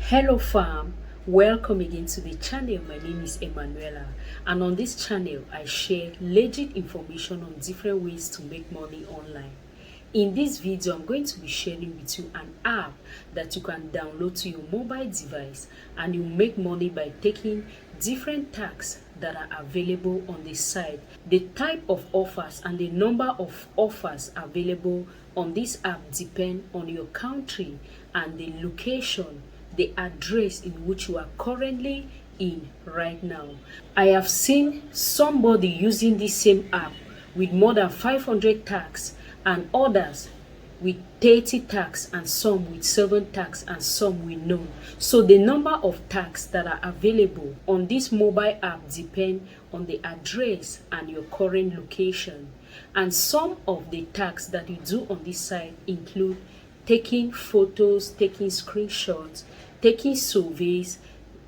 Hello fam, welcome again to the channel. My name is Emanuela, and on this channel I share legit information on different ways to make money online. In this video I'm going to be sharing with you an app that you can download to your mobile device, and you make money by taking different tasks that are available on the site. The type of offers and the number of offers available on this app depend on your country and the location, the address in which you are currently in right now. I have seen somebody using this same app with more than 500 tags, and others with 30 tags, and some with 7 tags, and some with none. So the number of tags that are available on this mobile app depend on the address and your current location. And some of the tags that you do on this site include taking photos, taking screenshots, taking surveys,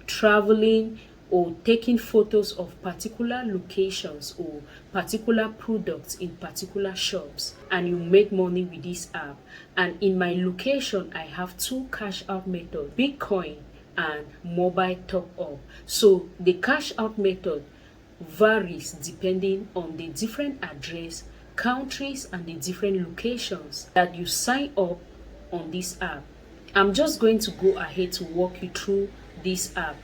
traveling, or taking photos of particular locations or particular products in particular shops, and you make money with this app. And in my location I have two cash out methods, Bitcoin and mobile top up. So the cash out method varies depending on the different address, countries, and the different locations that you sign up on this app. I'm just going to go ahead to walk you through this app.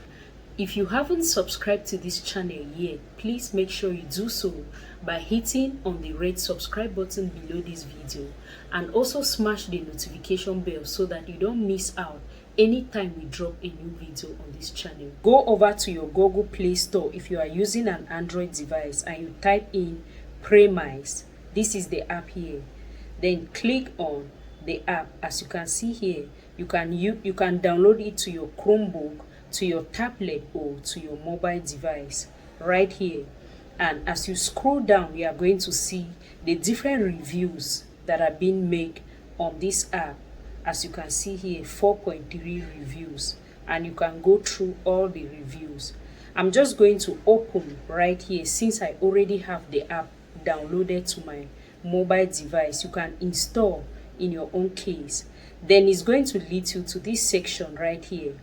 If you haven't subscribed to this channel yet, please make sure you do so by hitting on the red subscribe button below this video, and also smash the notification bell so that you don't miss out anytime we drop a new video on this channel. Go over to your Google Play Store if you are using an Android device, and you type in Premise. This is the app here. Then click on the app. As you can see here, you can download it to your Chromebook, to your tablet, or to your mobile device right here. And as you scroll down, you are going to see the different reviews that are being made on this app. As you can see here, 4.3 reviews, and you can go through all the reviews. I'm just going to open right here. Since I already have the app downloaded to my mobile device, you can install in your own case. Then it's going to lead you to this section right here.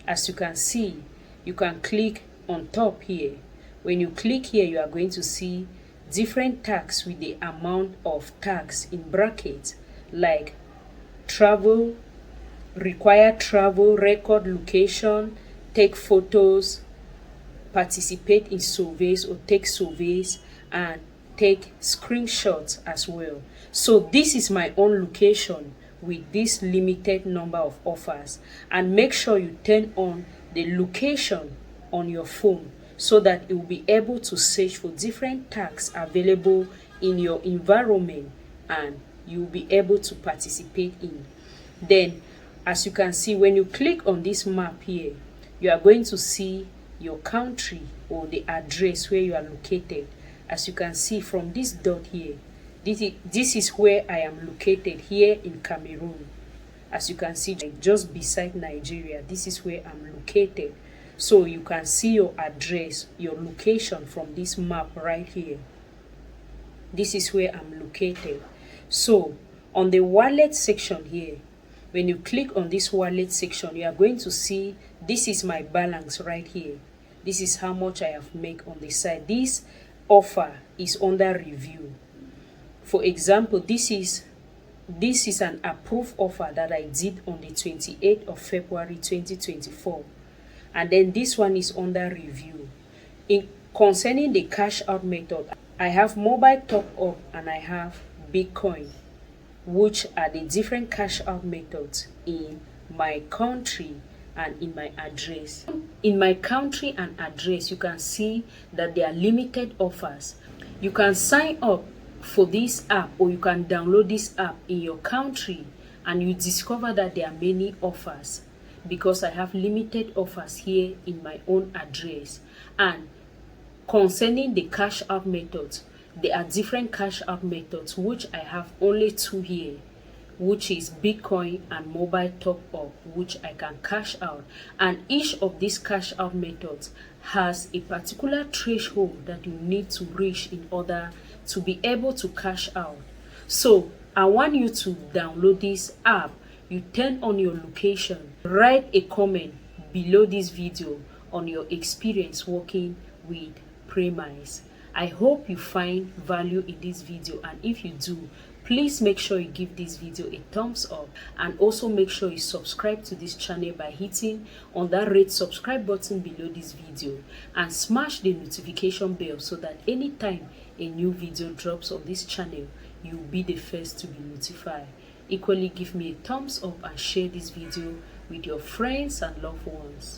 As you can see, you can click on top here. When you click here, you are going to see different tags with the amount of tags in brackets, like travel, require travel, record location, take photos, participate in surveys or take surveys, and take screenshots as well. So this is my own location with this limited number of offers. And make sure you turn on the location on your phone so that it will be able to search for different tags available in your environment, and you will be able to participate in. Then, as you can see, when you click on this map here, you are going to see your country or the address where you are located. As you can see from this dot here, this is where I am located, here in Cameroon. As you can see, just beside Nigeria, this is where I'm located. So you can see your address, your location from this map right here. This is where I'm located. So on the wallet section here, when you click on this wallet section, you are going to see this is my balance right here. This is how much I have made on the site. This offer is under review. For example, this is an approved offer that I did on the 28th of February 2024, and then this one is under review. Concerning the cash out method, I have mobile top up and I have Bitcoin, which are the different cash out methods in my country and in my address. In my country and address, you can see that there are limited offers. You can sign up for this app, or you can download this app in your country, and you discover that there are many offers, because I have limited offers here in my own address. And concerning the cash out methods, there are different cash out methods, which I have only two here, which is Bitcoin and mobile top up, which I can cash out. And each of these cash out methods has a particular threshold that you need to reach in order to be able to cash out. So I want you to download this app. You turn on your location, write a comment below this video on your experience working with premise. I hope you find value in this video, and if you do, please make sure you give this video a thumbs up, and also make sure you subscribe to this channel by hitting on that red subscribe button below this video and smash the notification bell so that anytime a new video drops on this channel, you'll be the first to be notified. Equally, give me a thumbs up and share this video with your friends and loved ones.